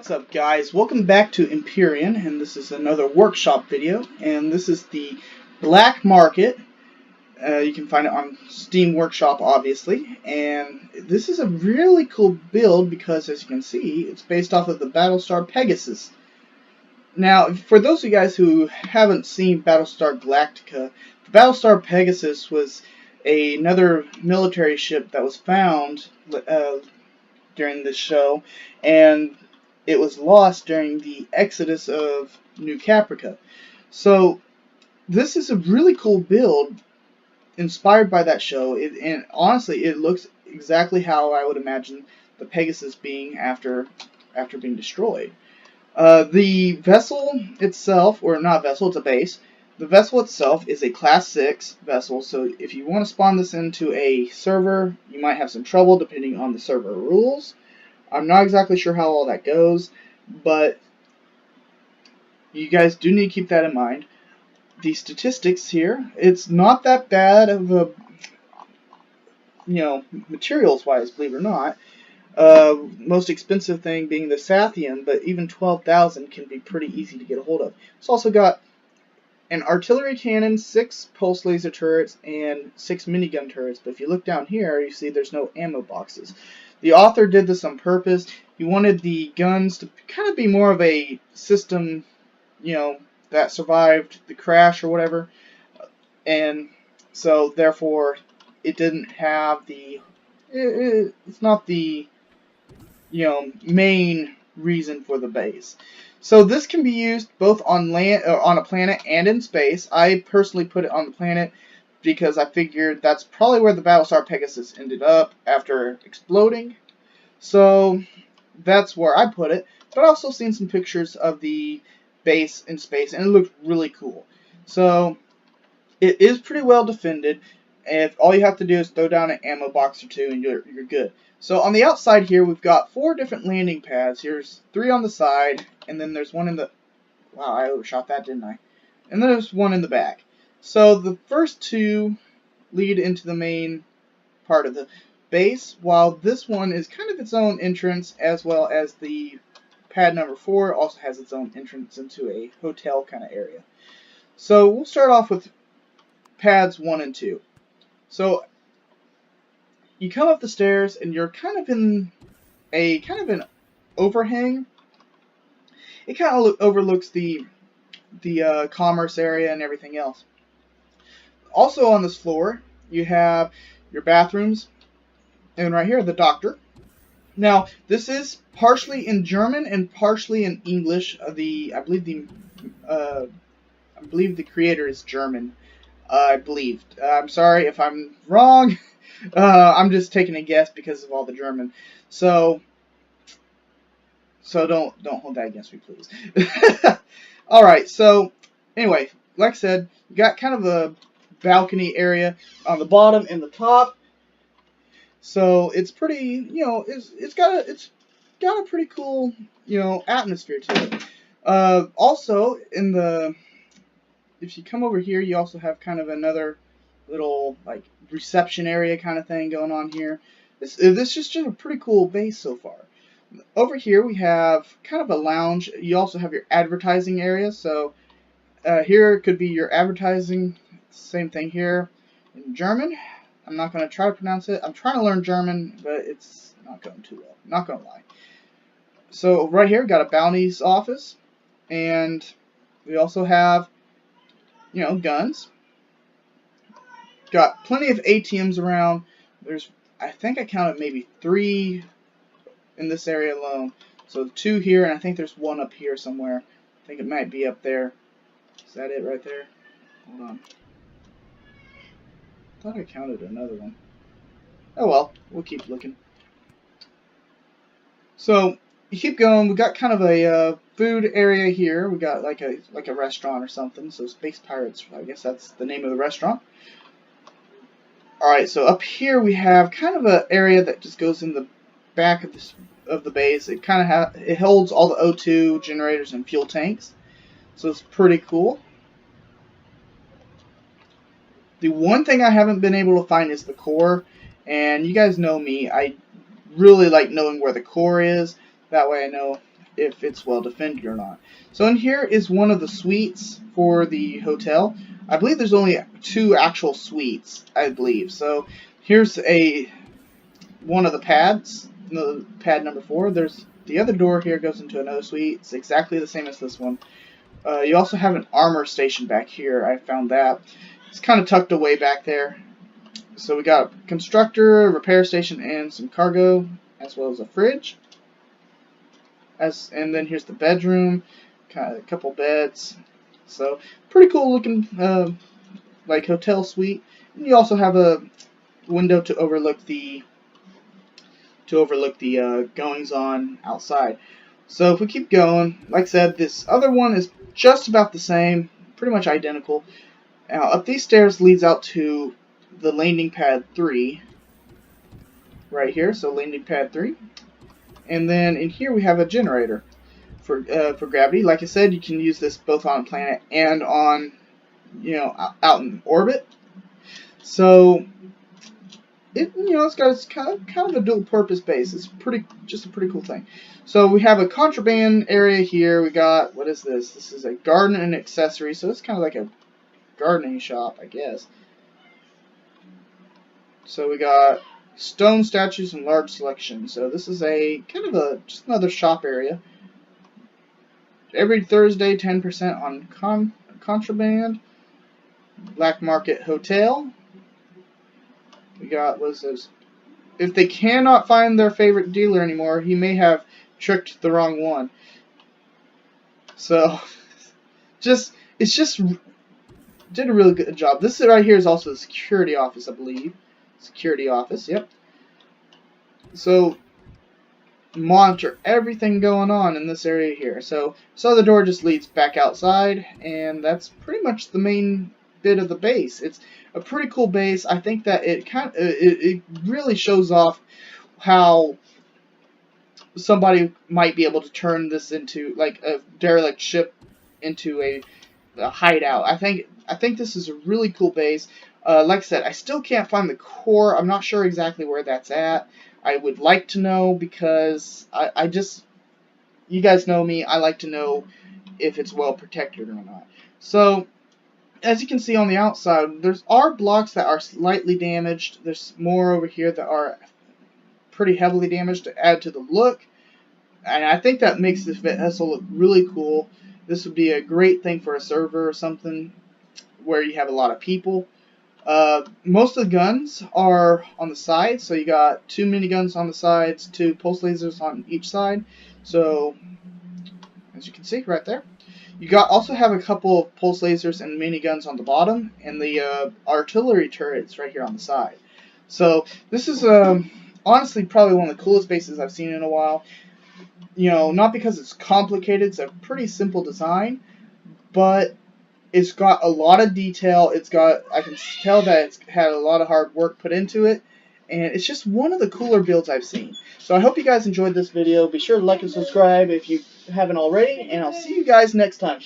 What's up, guys? Welcome back to Empyrion, and this is another workshop video, and this is the Black Market. You can find it on Steam Workshop, obviously, and this is a really cool build because, as you can see, it's based off of the Battlestar Pegasus. Now, for those of you guys who haven't seen Battlestar Galactica, the Battlestar Pegasus was another military ship that was found during this show, and it was lost during the exodus of New Caprica. So this is a really cool build inspired by that show, and honestly it looks exactly how I would imagine the Pegasus being after being destroyed. The vessel itself, or not vessel, it's a base. The vessel itself is a Class 6 vessel, so if you want to spawn this into a server, you might have some trouble depending on the server rules. I'm not exactly sure how all that goes, but you guys do need to keep that in mind. The statistics here, it's not that bad of a, materials-wise, believe it or not. Most expensive thing being the Sathium, but even 12,000 can be pretty easy to get a hold of. It's also got an artillery cannon, 6 pulse laser turrets, and 6 minigun turrets. But if you look down here, you see there's no ammo boxes. The author did this on purpose. He wanted the guns to kind of be more of a system, that survived the crash or whatever. And so, therefore, it didn't have the... It's not the, main reason for the base. So this can be used both on land, on a planet, and in space. I personally put it on the planet because I figured that's probably where the Battlestar Pegasus ended up after exploding. So that's where I put it. But I've also seen some pictures of the base in space, and it looks really cool. So it is pretty well defended. If all you have to do is throw down an ammo box or two, and you're good. So on the outside here, we've got 4 different landing pads. Here's 3 on the side, and then there's one in the... Wow, I overshot that, didn't I? And then there's one in the back. So the first 2 lead into the main part of the base, while this one is kind of its own entrance, as well as the pad number 4 also has its own entrance into a hotel kind of area. So we'll start off with pads 1 and 2. So you come up the stairs, and you're kind of in an overhang. It kind of overlooks the commerce area and everything else. Also on this floor, you have your bathrooms, and right here, the doctor. Now, this is partially in German and partially in English. I believe the creator is German. I believe. I'm sorry if I'm wrong. I'm just taking a guess because of all the German. So don't hold that against me, please. Alright, so anyway, like I said, you got kind of a balcony area on the bottom and the top. So it's pretty, it's got a pretty cool, atmosphere to it. Also, if you come over here, you also have kind of another little reception area kind of thing going on here. This is just a pretty cool base so far. Over here we have kind of a lounge. You also have your advertising area. So here could be your advertising. Same thing here in German. I'm not going to try to pronounce it. I'm trying to learn German, but it's not going too well. Not going to lie. So right here, got a bounties office, and we also have, guns. Got plenty of ATMs around. I think I counted maybe 3 in this area alone. So 2 here, and I think there's 1 up here somewhere. I think it might be up there. Is that it right there? Hold on. I thought I counted another one. Oh well, we'll keep looking. So you keep going. We got kind of a food area here. We got like a restaurant or something. So Space Pirates, I guess that's the name of the restaurant. Alright, so up here we have kind of an area that just goes in the back of the base. It kind of it holds all the O2 generators and fuel tanks. So it's pretty cool. The one thing I haven't been able to find is the core, and you guys know me. I really like knowing where the core is. That way I know if it's well defended or not. So in here is one of the suites for the hotel. I believe there's only 2 actual suites, I believe. So here's one of the pads, pad number 4. There's the other door here goes into another suite. It's exactly the same as this one. You also have an armor station back here. I found that. It's kind of tucked away back there. So we got a constructor, a repair station, and some cargo, as well as a fridge. And then here's the bedroom, kind of a couple beds. So pretty cool looking, like hotel suite. And you also have a window to overlook the goings on outside. So if we keep going, like I said, this other one is just about the same, pretty much identical. Now up these stairs leads out to the landing pad 3, right here. So landing pad 3, and then in here we have a generator for gravity. Like I said, you can use this both on a planet and on, out in orbit. So it's got kind of a dual purpose base. It's just a pretty cool thing. So we have a contraband area here. We got, what is this? This is a garden and accessory. So it's kind of like a gardening shop, I guess. So we got stone statues and large selection. So this is a kind of just another shop area. Every Thursday, 10% on contraband. Black market hotel. We got, what is this? If they cannot find their favorite dealer anymore, he may have tricked the wrong one. So, it's just did a really good job. This right here is also the security office, I believe. Security office, yep. So, monitor everything going on in this area here. So the door just leads back outside, and that's pretty much the main bit of the base. It's a pretty cool base. I think that it really shows off how somebody might be able to turn this into, like, a derelict ship into a hideout. I think this is a really cool base. Like I said, I still can't find the core. I'm not sure exactly where that's at. I would like to know, because you guys know me, I like to know if it's well protected or not. So, as you can see on the outside, there are blocks that are slightly damaged. There's more over here that are pretty heavily damaged to add to the look. And I think that makes this vessel look really cool. This would be a great thing for a server or something where you have a lot of people. Most of the guns are on the sides, so you got 2 miniguns on the sides, 2 pulse lasers on each side. So, as you can see right there, you also have a couple of pulse lasers and miniguns on the bottom, and the artillery turrets right here on the side. So this is honestly probably one of the coolest bases I've seen in a while. Not because it's complicated; it's a pretty simple design, but it's got a lot of detail. I can tell that it's had a lot of hard work put into it, and it's just one of the cooler builds I've seen. So I hope you guys enjoyed this video. Be sure to like and subscribe if you haven't already, and I'll see you guys next time.